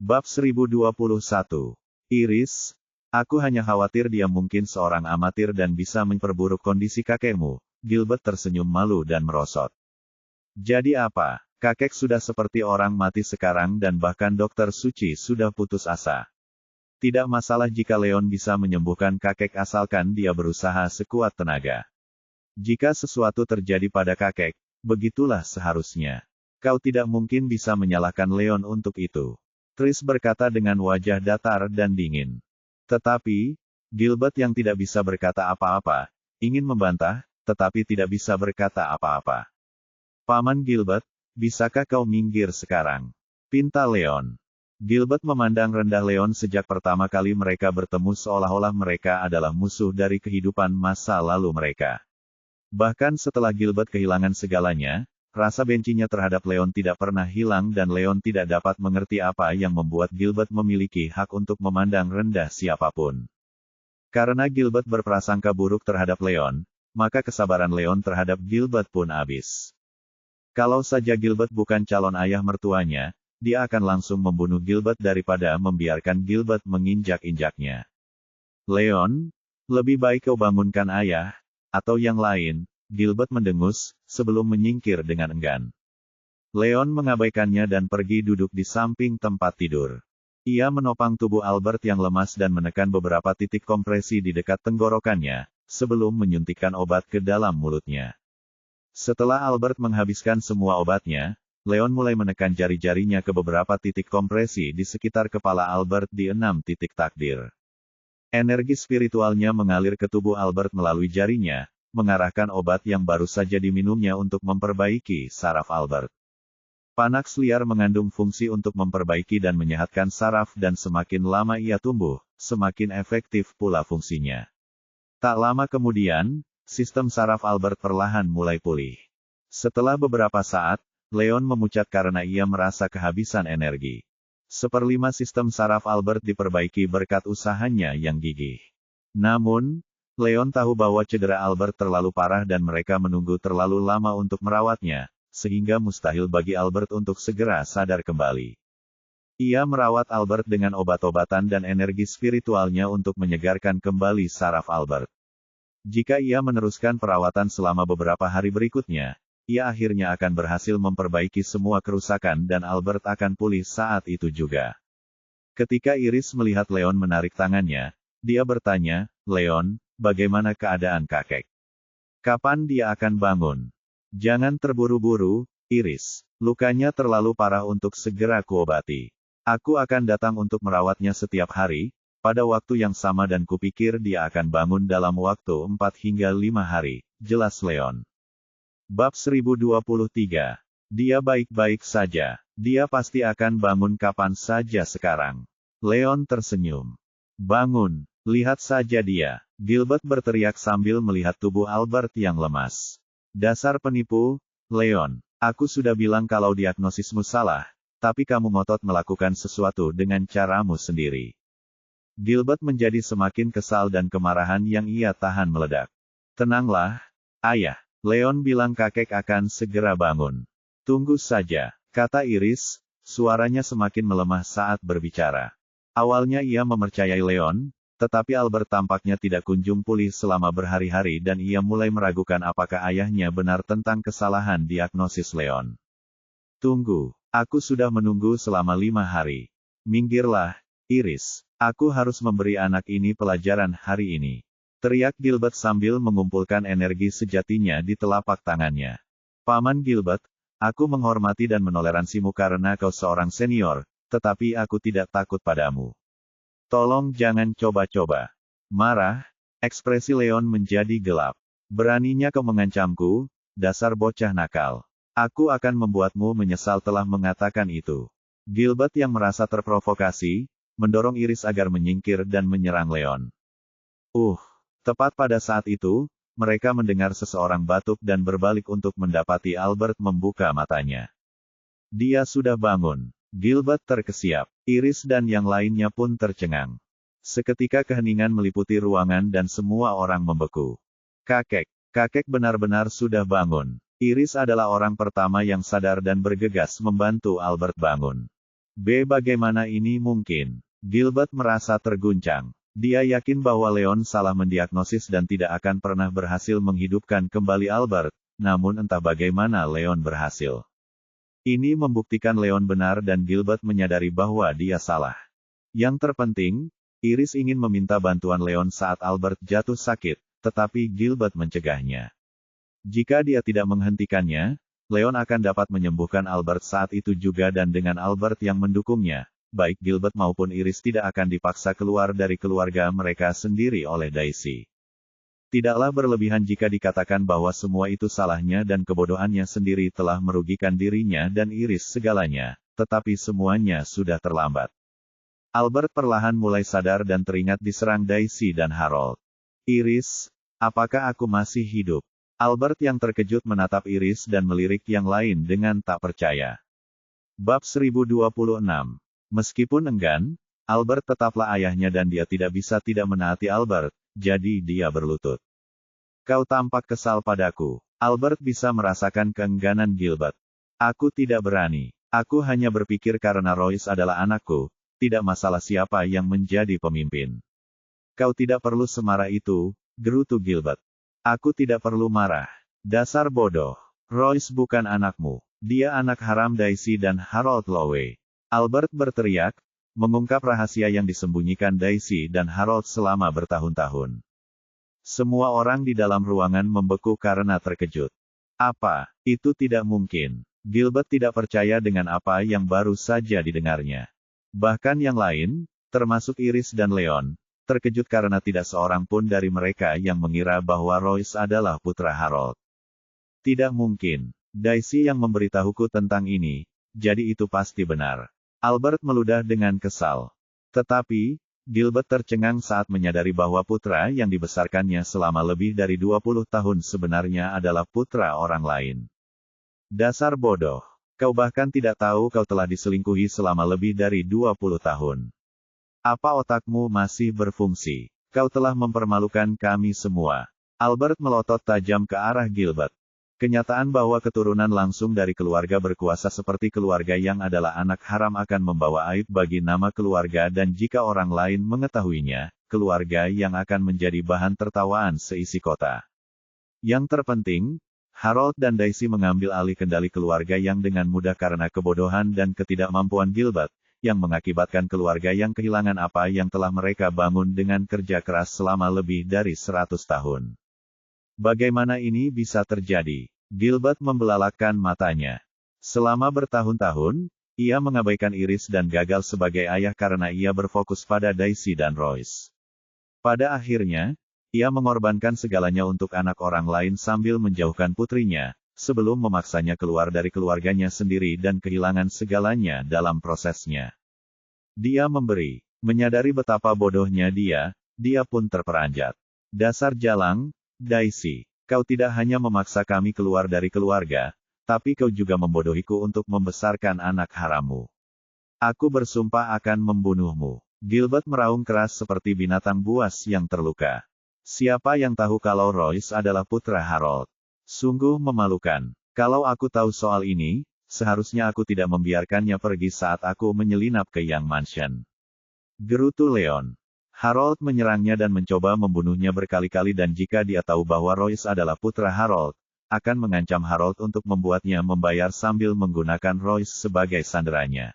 Bab 1021. Iris, aku hanya khawatir dia mungkin seorang amatir dan bisa memperburuk kondisi kakekmu. Gilbert tersenyum malu dan merosot. Jadi apa? Kakek sudah seperti orang mati sekarang dan bahkan dokter suci sudah putus asa. Tidak masalah jika Leon bisa menyembuhkan kakek asalkan dia berusaha sekuat tenaga. Jika sesuatu terjadi pada kakek, begitulah seharusnya. Kau tidak mungkin bisa menyalahkan Leon untuk itu. Tris berkata dengan wajah datar dan dingin. Tetapi, Gilbert yang tidak bisa berkata apa-apa, ingin membantah, tetapi tidak bisa berkata apa-apa. Paman Gilbert, bisakah kau minggir sekarang? Pinta Leon. Gilbert memandang rendah Leon sejak pertama kali mereka bertemu seolah-olah mereka adalah musuh dari kehidupan masa lalu mereka. Bahkan setelah Gilbert kehilangan segalanya, rasa bencinya terhadap Leon tidak pernah hilang dan Leon tidak dapat mengerti apa yang membuat Gilbert memiliki hak untuk memandang rendah siapapun. Karena Gilbert berprasangka buruk terhadap Leon, maka kesabaran Leon terhadap Gilbert pun habis. Kalau saja Gilbert bukan calon ayah mertuanya, dia akan langsung membunuh Gilbert daripada membiarkan Gilbert menginjak-injaknya. Leon, lebih baik kau bangunkan ayah, atau yang lain. Gilbert mendengus, sebelum menyingkir dengan enggan. Leon mengabaikannya dan pergi duduk di samping tempat tidur. Ia menopang tubuh Albert yang lemas dan menekan beberapa titik kompresi di dekat tenggorokannya, sebelum menyuntikkan obat ke dalam mulutnya. Setelah Albert menghabiskan semua obatnya, Leon mulai menekan jari-jarinya ke beberapa titik kompresi di sekitar kepala Albert di 6 titik takdir. Energi spiritualnya mengalir ke tubuh Albert melalui jarinya, mengarahkan obat yang baru saja diminumnya untuk memperbaiki saraf Albert. Panax liar mengandung fungsi untuk memperbaiki dan menyehatkan saraf dan semakin lama ia tumbuh, semakin efektif pula fungsinya. Tak lama kemudian, sistem saraf Albert perlahan mulai pulih. Setelah beberapa saat, Leon memucat karena ia merasa kehabisan energi. 1/5 sistem saraf Albert diperbaiki berkat usahanya yang gigih. Namun, Leon tahu bahwa cedera Albert terlalu parah dan mereka menunggu terlalu lama untuk merawatnya, sehingga mustahil bagi Albert untuk segera sadar kembali. Ia merawat Albert dengan obat-obatan dan energi spiritualnya untuk menyegarkan kembali saraf Albert. Jika ia meneruskan perawatan selama beberapa hari berikutnya, ia akhirnya akan berhasil memperbaiki semua kerusakan dan Albert akan pulih saat itu juga. Ketika Iris melihat Leon menarik tangannya, dia bertanya, "Leon, bagaimana keadaan kakek? Kapan dia akan bangun?" "Jangan terburu-buru, Iris. Lukanya terlalu parah untuk segera kuobati. Aku akan datang untuk merawatnya setiap hari, pada waktu yang sama dan kupikir dia akan bangun dalam waktu 4 hingga 5 hari, jelas Leon. Bab 1023. Dia baik-baik saja. Dia pasti akan bangun kapan saja sekarang. Leon tersenyum. Bangun, lihat saja dia. Gilbert berteriak sambil melihat tubuh Albert yang lemas. Dasar penipu, Leon. Aku sudah bilang kalau diagnosismu salah, tapi kamu ngotot melakukan sesuatu dengan caramu sendiri. Gilbert menjadi semakin kesal dan kemarahan yang ia tahan meledak. Tenanglah, ayah. Leon bilang kakek akan segera bangun. Tunggu saja, kata Iris, suaranya semakin melemah saat berbicara. Awalnya ia mempercayai Leon, tetapi Albert tampaknya tidak kunjung pulih selama berhari-hari dan ia mulai meragukan apakah ayahnya benar tentang kesalahan diagnosis Leon. Tunggu, aku sudah menunggu selama 5 hari. Minggirlah, Iris. Aku harus memberi anak ini pelajaran hari ini. Teriak Gilbert sambil mengumpulkan energi sejatinya di telapak tangannya. Paman Gilbert, aku menghormati dan menoleransimu karena kau seorang senior, tetapi aku tidak takut padamu. Tolong jangan coba-coba. Marah, ekspresi Leon menjadi gelap. Beraninya kau mengancamku, dasar bocah nakal. Aku akan membuatmu menyesal telah mengatakan itu. Gilbert yang merasa terprovokasi, mendorong Iris agar menyingkir dan menyerang Leon. Tepat pada saat itu, mereka mendengar seseorang batuk dan berbalik untuk mendapati Albert membuka matanya. Dia sudah bangun. Gilbert terkesiap. Iris dan yang lainnya pun tercengang. Seketika keheningan meliputi ruangan dan semua orang membeku. Kakek benar-benar sudah bangun. Iris adalah orang pertama yang sadar dan bergegas membantu Albert bangun. Bagaimana ini mungkin? Gilbert merasa terguncang. Dia yakin bahwa Leon salah mendiagnosis dan tidak akan pernah berhasil menghidupkan kembali Albert, namun entah bagaimana Leon berhasil. Ini membuktikan Leon benar dan Gilbert menyadari bahwa dia salah. Yang terpenting, Iris ingin meminta bantuan Leon saat Albert jatuh sakit, tetapi Gilbert mencegahnya. Jika dia tidak menghentikannya, Leon akan dapat menyembuhkan Albert saat itu juga dan dengan Albert yang mendukungnya, baik Gilbert maupun Iris tidak akan dipaksa keluar dari keluarga mereka sendiri oleh Daisy. Tidaklah berlebihan jika dikatakan bahwa semua itu salahnya dan kebodohannya sendiri telah merugikan dirinya dan Iris segalanya, tetapi semuanya sudah terlambat. Albert perlahan mulai sadar dan teringat diserang Daisy dan Harold. Iris, apakah aku masih hidup? Albert yang terkejut menatap Iris dan melirik yang lain dengan tak percaya. Bab 1026. Meskipun enggan, Albert tetaplah ayahnya dan dia tidak bisa tidak menaati Albert, jadi dia berlutut. Kau tampak kesal padaku. Albert bisa merasakan keengganan Gilbert. Aku tidak berani. Aku hanya berpikir karena Royce adalah anakku, tidak masalah siapa yang menjadi pemimpin. Kau tidak perlu semarah itu, gerutu Gilbert. Aku tidak perlu marah. Dasar bodoh. Royce bukan anakmu. Dia anak haram Daisy dan Harold Lowe. Albert berteriak, mengungkap rahasia yang disembunyikan Daisy dan Harold selama bertahun-tahun. Semua orang di dalam ruangan membeku karena terkejut. Apa? Itu tidak mungkin. Gilbert tidak percaya dengan apa yang baru saja didengarnya. Bahkan yang lain, termasuk Iris dan Leon, terkejut karena tidak seorang pun dari mereka yang mengira bahwa Royce adalah putra Harold. Tidak mungkin. Daisy yang memberitahuku tentang ini, jadi itu pasti benar. Albert meludah dengan kesal. Tetapi, Gilbert tercengang saat menyadari bahwa putra yang dibesarkannya selama lebih dari 20 tahun sebenarnya adalah putra orang lain. Dasar bodoh. Kau bahkan tidak tahu kau telah diselingkuhi selama lebih dari 20 tahun. Apa otakmu masih berfungsi? Kau telah mempermalukan kami semua. Albert melotot tajam ke arah Gilbert. Kenyataan bahwa keturunan langsung dari keluarga berkuasa seperti keluarga yang adalah anak haram akan membawa aib bagi nama keluarga dan jika orang lain mengetahuinya, keluarga yang akan menjadi bahan tertawaan seisi kota. Yang terpenting, Harold dan Daisy mengambil alih kendali keluarga yang dengan mudah karena kebodohan dan ketidakmampuan Gilbert, yang mengakibatkan keluarga yang kehilangan apa yang telah mereka bangun dengan kerja keras selama lebih dari 100 tahun. Bagaimana ini bisa terjadi? Gilbert membelalakkan matanya. Selama bertahun-tahun, ia mengabaikan Iris dan gagal sebagai ayah karena ia berfokus pada Daisy dan Royce. Pada akhirnya, ia mengorbankan segalanya untuk anak orang lain sambil menjauhkan putrinya, sebelum memaksanya keluar dari keluarganya sendiri dan kehilangan segalanya dalam prosesnya. Dia memberi, menyadari betapa bodohnya dia pun terperanjat. Dasar jalang, Daisy, kau tidak hanya memaksa kami keluar dari keluarga, tapi kau juga membodohiku untuk membesarkan anak harammu. Aku bersumpah akan membunuhmu. Gilbert meraung keras seperti binatang buas yang terluka. Siapa yang tahu kalau Royce adalah putra Harold? Sungguh memalukan. Kalau aku tahu soal ini, seharusnya aku tidak membiarkannya pergi saat aku menyelinap ke Young Mansion. Gerutu Leon. Harold menyerangnya dan mencoba membunuhnya berkali-kali dan jika dia tahu bahwa Royce adalah putra Harold, akan mengancam Harold untuk membuatnya membayar sambil menggunakan Royce sebagai sanderanya.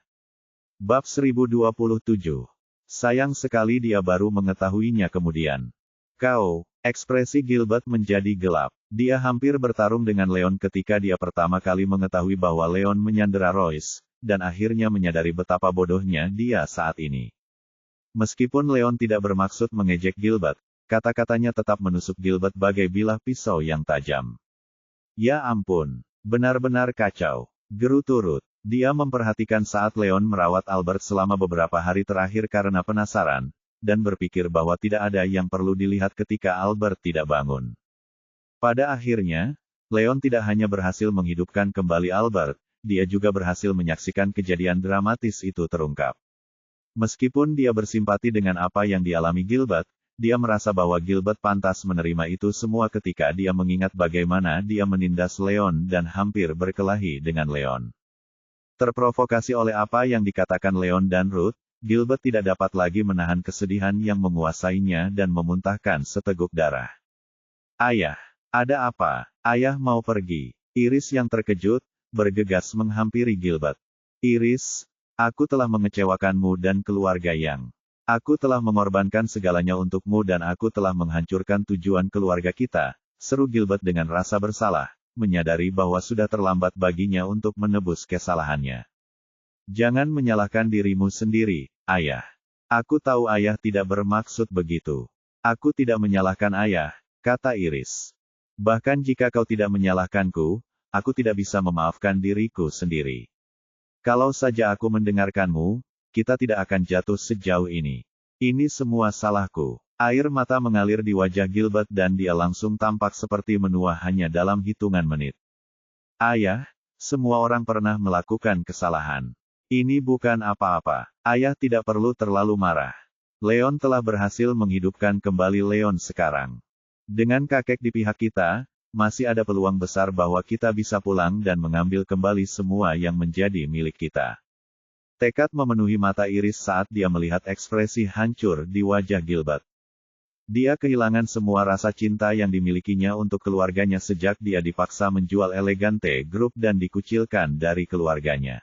Bab 1027. Sayang sekali dia baru mengetahuinya kemudian. Ekspresi Gilbert menjadi gelap. Dia hampir bertarung dengan Leon ketika dia pertama kali mengetahui bahwa Leon menyandera Royce, dan akhirnya menyadari betapa bodohnya dia saat ini. Meskipun Leon tidak bermaksud mengejek Gilbert, kata-katanya tetap menusuk Gilbert bagai bilah pisau yang tajam. Ya ampun, benar-benar kacau. Gerutu Ruth. Dia memperhatikan saat Leon merawat Albert selama beberapa hari terakhir karena penasaran, dan berpikir bahwa tidak ada yang perlu dilihat ketika Albert tidak bangun. Pada akhirnya, Leon tidak hanya berhasil menghidupkan kembali Albert, dia juga berhasil menyaksikan kejadian dramatis itu terungkap. Meskipun dia bersimpati dengan apa yang dialami Gilbert, dia merasa bahwa Gilbert pantas menerima itu semua ketika dia mengingat bagaimana dia menindas Leon dan hampir berkelahi dengan Leon. Terprovokasi oleh apa yang dikatakan Leon dan Ruth, Gilbert tidak dapat lagi menahan kesedihan yang menguasainya dan memuntahkan seteguk darah. Ayah, ada apa? Ayah mau pergi. Iris yang terkejut, bergegas menghampiri Gilbert. Iris, aku telah mengecewakanmu dan keluarga Yang. Aku telah mengorbankan segalanya untukmu dan aku telah menghancurkan tujuan keluarga kita, seru Gilbert dengan rasa bersalah, menyadari bahwa sudah terlambat baginya untuk menebus kesalahannya. Jangan menyalahkan dirimu sendiri, ayah. Aku tahu ayah tidak bermaksud begitu. Aku tidak menyalahkan ayah, kata Iris. Bahkan jika kau tidak menyalahkanku, aku tidak bisa memaafkan diriku sendiri. Kalau saja aku mendengarkanmu, kita tidak akan jatuh sejauh ini. Ini semua salahku. Air mata mengalir di wajah Gilbert dan dia langsung tampak seperti menua hanya dalam hitungan menit. Ayah, semua orang pernah melakukan kesalahan. Ini bukan apa-apa. Ayah tidak perlu terlalu marah. Leon telah berhasil menghidupkan kembali Leon sekarang. Dengan kakek di pihak kita, masih ada peluang besar bahwa kita bisa pulang dan mengambil kembali semua yang menjadi milik kita. Tekad memenuhi mata Iris saat dia melihat ekspresi hancur di wajah Gilbert. Dia kehilangan semua rasa cinta yang dimilikinya untuk keluarganya sejak dia dipaksa menjual Elegante Group dan dikucilkan dari keluarganya.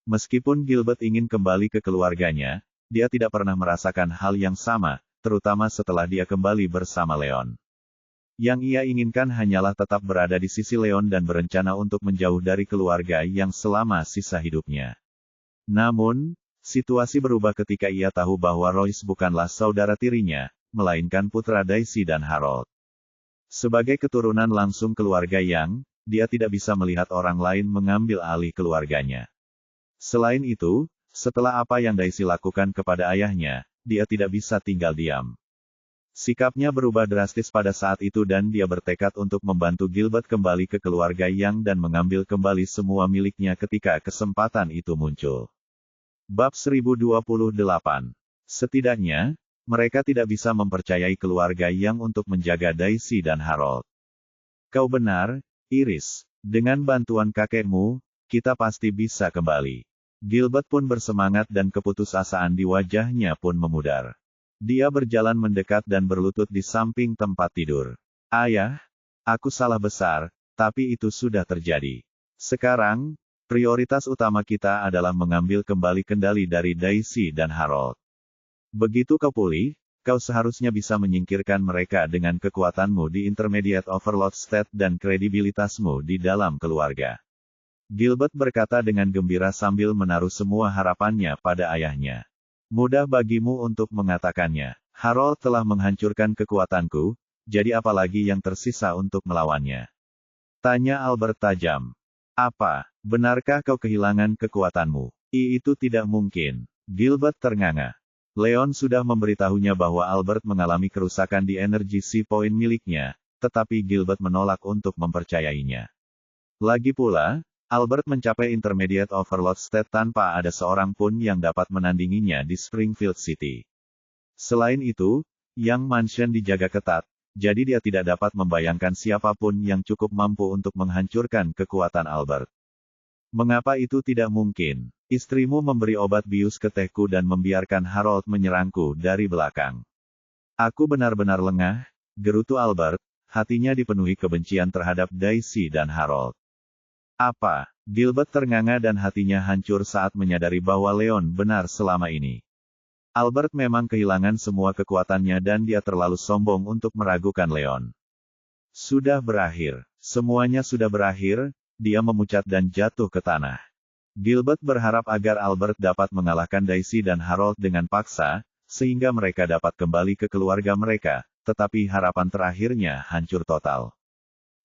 Meskipun Gilbert ingin kembali ke keluarganya, dia tidak pernah merasakan hal yang sama, terutama setelah dia kembali bersama Leon. Yang ia inginkan hanyalah tetap berada di sisi Leon dan berencana untuk menjauh dari keluarga yang selama sisa hidupnya. Namun, situasi berubah ketika ia tahu bahwa Royce bukanlah saudara tirinya, melainkan putra Daisy dan Harold. Sebagai keturunan langsung keluarga Yang, dia tidak bisa melihat orang lain mengambil alih keluarganya. Selain itu, setelah apa yang Daisy lakukan kepada ayahnya, dia tidak bisa tinggal diam. Sikapnya berubah drastis pada saat itu dan dia bertekad untuk membantu Gilbert kembali ke keluarga Yang dan mengambil kembali semua miliknya ketika kesempatan itu muncul. Bab 1028. Setidaknya, mereka tidak bisa mempercayai keluarga Yang untuk menjaga Daisy dan Harold. Kau benar, Iris. Dengan bantuan kakekmu, kita pasti bisa kembali. Gilbert pun bersemangat dan keputusasaan di wajahnya pun memudar. Dia berjalan mendekat dan berlutut di samping tempat tidur. Ayah, aku salah besar, tapi itu sudah terjadi. Sekarang, prioritas utama kita adalah mengambil kembali kendali dari Daisy dan Harold. Begitu kau pulih, kau seharusnya bisa menyingkirkan mereka dengan kekuatanmu di Intermediate Overlord State dan kredibilitasmu di dalam keluarga. Gilbert berkata dengan gembira sambil menaruh semua harapannya pada ayahnya. Mudah bagimu untuk mengatakannya. Harold telah menghancurkan kekuatanku, jadi apalagi yang tersisa untuk melawannya? Tanya Albert tajam. Apa, benarkah kau kehilangan kekuatanmu? Itu tidak mungkin. Gilbert ternganga. Leon sudah memberitahunya bahwa Albert mengalami kerusakan di energi Sea Point miliknya, tetapi Gilbert menolak untuk mempercayainya. Lagi pula, Albert mencapai Intermediate Overlord State tanpa ada seorang pun yang dapat menandinginya di Springfield City. Selain itu, Yang Mansion dijaga ketat, jadi dia tidak dapat membayangkan siapapun yang cukup mampu untuk menghancurkan kekuatan Albert. Mengapa itu tidak mungkin? Istrimu memberi obat bius ke tehku dan membiarkan Harold menyerangku dari belakang. Aku benar-benar lengah, gerutu Albert, hatinya dipenuhi kebencian terhadap Daisy dan Harold. Apa? Gilbert ternganga dan hatinya hancur saat menyadari bahwa Leon benar selama ini. Albert memang kehilangan semua kekuatannya dan dia terlalu sombong untuk meragukan Leon. Sudah berakhir. Semuanya sudah berakhir, dia memucat dan jatuh ke tanah. Gilbert berharap agar Albert dapat mengalahkan Daisy dan Harold dengan paksa, sehingga mereka dapat kembali ke keluarga mereka, tetapi harapan terakhirnya hancur total.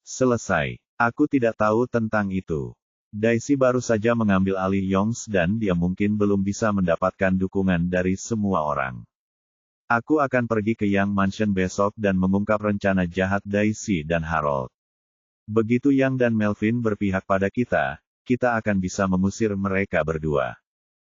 Selesai. Aku tidak tahu tentang itu. Daisy baru saja mengambil alih Yongs dan dia mungkin belum bisa mendapatkan dukungan dari semua orang. Aku akan pergi ke Yang Mansion besok dan mengungkap rencana jahat Daisy dan Harold. Begitu Yang dan Melvin berpihak pada kita, kita akan bisa mengusir mereka berdua.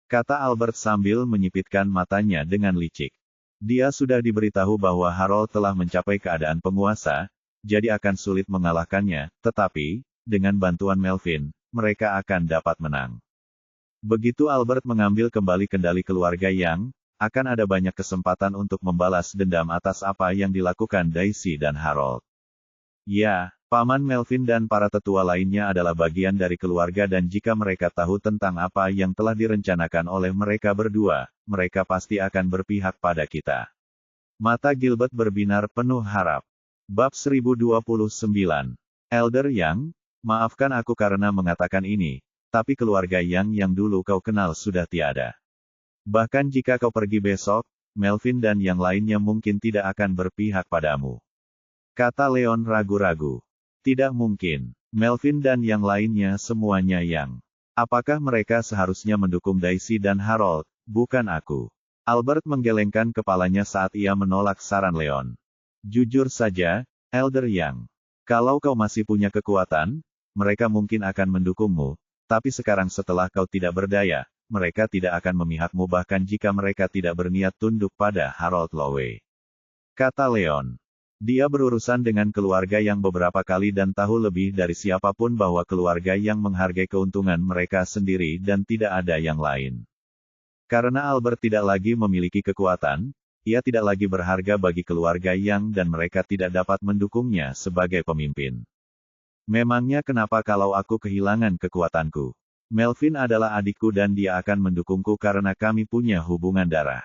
Kata Albert sambil menyipitkan matanya dengan licik. Dia sudah diberitahu bahwa Harold telah mencapai keadaan penguasa, jadi akan sulit mengalahkannya, tetapi, dengan bantuan Melvin, mereka akan dapat menang. Begitu Albert mengambil kembali kendali keluarga Yang, akan ada banyak kesempatan untuk membalas dendam atas apa yang dilakukan Daisy dan Harold. Ya, Paman Melvin dan para tetua lainnya adalah bagian dari keluarga dan jika mereka tahu tentang apa yang telah direncanakan oleh mereka berdua, mereka pasti akan berpihak pada kita. Mata Gilbert berbinar penuh harap. Bab 1029. Elder Yang, maafkan aku karena mengatakan ini, tapi keluarga yang dulu kau kenal sudah tiada. Bahkan jika kau pergi besok, Melvin dan yang lainnya mungkin tidak akan berpihak padamu. Kata Leon ragu-ragu. Tidak mungkin. Melvin dan yang lainnya semuanya yang. Apakah mereka seharusnya mendukung Daisy dan Harold, bukan aku? Albert menggelengkan kepalanya saat ia menolak saran Leon. Jujur saja, Elder Yang. Kalau kau masih punya kekuatan, mereka mungkin akan mendukungmu. Tapi sekarang setelah kau tidak berdaya, mereka tidak akan memihakmu bahkan jika mereka tidak berniat tunduk pada Harold Lowe. Kata Leon. Dia berurusan dengan keluarga yang beberapa kali dan tahu lebih dari siapapun bahwa keluarga yang menghargai keuntungan mereka sendiri dan tidak ada yang lain. Karena Albert tidak lagi memiliki kekuatan, ia tidak lagi berharga bagi keluarga yang dan mereka tidak dapat mendukungnya sebagai pemimpin. Memangnya kenapa kalau aku kehilangan kekuatanku? Melvin adalah adikku dan dia akan mendukungku karena kami punya hubungan darah.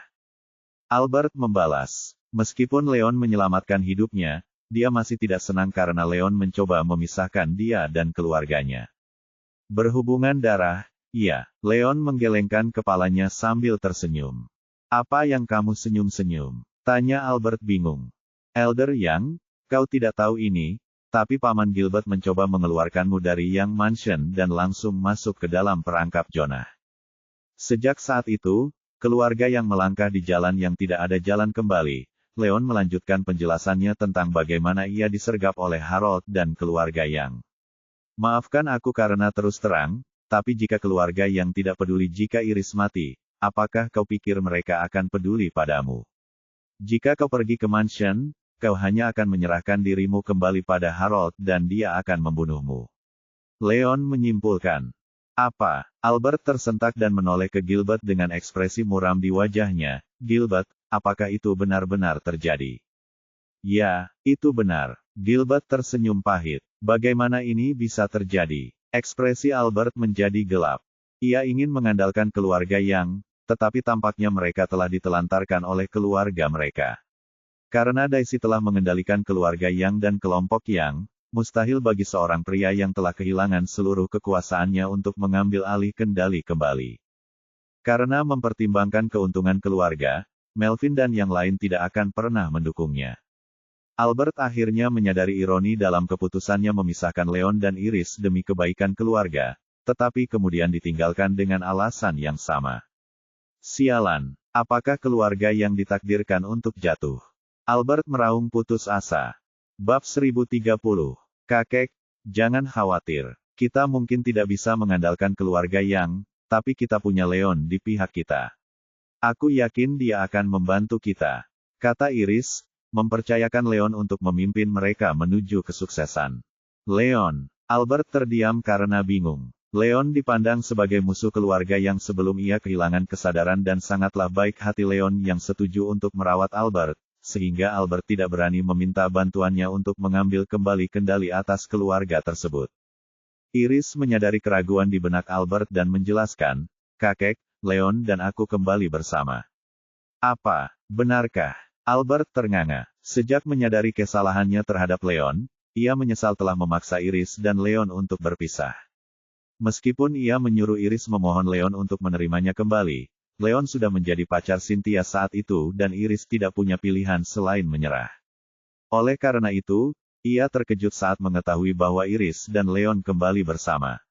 Albert membalas. Meskipun Leon menyelamatkan hidupnya, dia masih tidak senang karena Leon mencoba memisahkan dia dan keluarganya. Berhubungan darah, iya. Leon menggelengkan kepalanya sambil tersenyum. Apa yang kamu senyum-senyum? Tanya Albert bingung. Elder Yang, kau tidak tahu ini, tapi Paman Gilbert mencoba mengeluarkanmu dari Yang Mansion dan langsung masuk ke dalam perangkap Jonah. Sejak saat itu, keluarga yang melangkah di jalan yang tidak ada jalan kembali. Leon melanjutkan penjelasannya tentang bagaimana ia disergap oleh Harold dan keluarga Yang. Maafkan aku karena terus terang, tapi jika keluarga yang tidak peduli jika Iris mati, apakah kau pikir mereka akan peduli padamu? Jika kau pergi ke mansion, kau hanya akan menyerahkan dirimu kembali pada Harold dan dia akan membunuhmu. Leon menyimpulkan. Apa? Albert tersentak dan menoleh ke Gilbert dengan ekspresi muram di wajahnya. Gilbert, apakah itu benar-benar terjadi? Ya, itu benar. Gilbert tersenyum pahit. Bagaimana ini bisa terjadi? Ekspresi Albert menjadi gelap. Ia ingin mengandalkan keluarga Yang, tetapi tampaknya mereka telah ditelantarkan oleh keluarga mereka. Karena Daisy telah mengendalikan keluarga Yang dan kelompok Yang, mustahil bagi seorang pria yang telah kehilangan seluruh kekuasaannya untuk mengambil alih kendali kembali. Karena mempertimbangkan keuntungan keluarga, Melvin dan yang lain tidak akan pernah mendukungnya. Albert akhirnya menyadari ironi dalam keputusannya memisahkan Leon dan Iris demi kebaikan keluarga, tetapi kemudian ditinggalkan dengan alasan yang sama. Sialan, apakah keluarga yang ditakdirkan untuk jatuh? Albert meraung putus asa. Bab 1030. Kakek, jangan khawatir. Kita mungkin tidak bisa mengandalkan keluarga Yang, tapi kita punya Leon di pihak kita. Aku yakin dia akan membantu kita. Kata Iris, mempercayakan Leon untuk memimpin mereka menuju kesuksesan. Leon. Albert terdiam karena bingung. Leon dipandang sebagai musuh keluarga yang sebelum ia kehilangan kesadaran dan sangatlah baik hati Leon yang setuju untuk merawat Albert, sehingga Albert tidak berani meminta bantuannya untuk mengambil kembali kendali atas keluarga tersebut. Iris menyadari keraguan di benak Albert dan menjelaskan, kakek, Leon dan aku kembali bersama. Apa, benarkah? Albert ternganga. Sejak menyadari kesalahannya terhadap Leon, ia menyesal telah memaksa Iris dan Leon untuk berpisah. Meskipun ia menyuruh Iris memohon Leon untuk menerimanya kembali, Leon sudah menjadi pacar Cynthia saat itu dan Iris tidak punya pilihan selain menyerah. Oleh karena itu, ia terkejut saat mengetahui bahwa Iris dan Leon kembali bersama.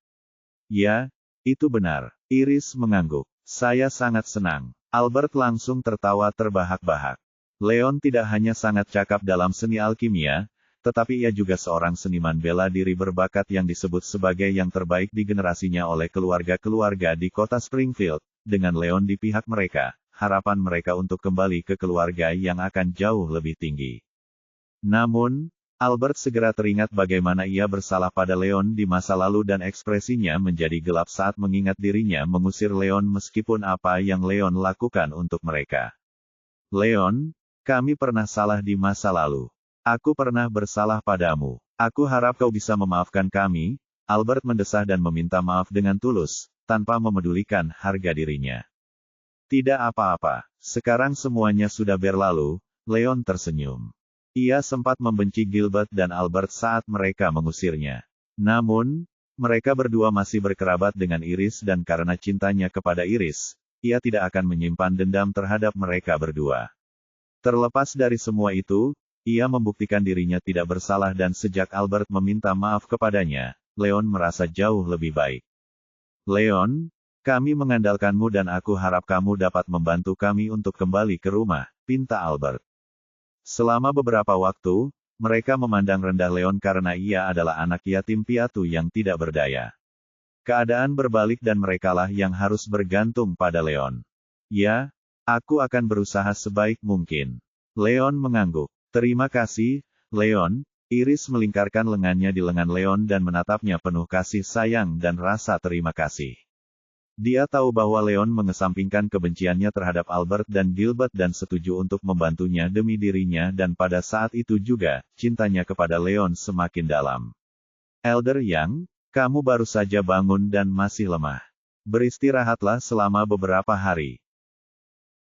Ya, itu benar. Iris mengangguk. Saya sangat senang. Albert langsung tertawa terbahak-bahak. Leon tidak hanya sangat cakap dalam seni alkimia, tetapi ia juga seorang seniman bela diri berbakat yang disebut sebagai yang terbaik di generasinya oleh keluarga-keluarga di kota Springfield. Dengan Leon di pihak mereka, harapan mereka untuk kembali ke keluarga yang akan jauh lebih tinggi. Namun, Albert segera teringat bagaimana ia bersalah pada Leon di masa lalu dan ekspresinya menjadi gelap saat mengingat dirinya mengusir Leon meskipun apa yang Leon lakukan untuk mereka. Leon, kami pernah salah di masa lalu. Aku pernah bersalah padamu. Aku harap kau bisa memaafkan kami. Albert mendesah dan meminta maaf dengan tulus, tanpa memedulikan harga dirinya. Tidak apa-apa, sekarang semuanya sudah berlalu, Leon tersenyum. Ia sempat membenci Gilbert dan Albert saat mereka mengusirnya. Namun, mereka berdua masih berkerabat dengan Iris dan karena cintanya kepada Iris, ia tidak akan menyimpan dendam terhadap mereka berdua. Terlepas dari semua itu, ia membuktikan dirinya tidak bersalah dan sejak Albert meminta maaf kepadanya, Leon merasa jauh lebih baik. Leon, kami mengandalkanmu dan aku harap kamu dapat membantu kami untuk kembali ke rumah, pinta Albert. Selama beberapa waktu, mereka memandang rendah Leon karena ia adalah anak yatim piatu yang tidak berdaya. Keadaan berbalik dan merekalah yang harus bergantung pada Leon. Ya, aku akan berusaha sebaik mungkin. Leon mengangguk. Terima kasih, Leon. Iris melingkarkan lengannya di lengan Leon dan menatapnya penuh kasih sayang dan rasa terima kasih. Dia tahu bahwa Leon mengesampingkan kebenciannya terhadap Albert dan Gilbert dan setuju untuk membantunya demi dirinya dan pada saat itu juga, cintanya kepada Leon semakin dalam. Elder Yang, kamu baru saja bangun dan masih lemah. Beristirahatlah selama beberapa hari.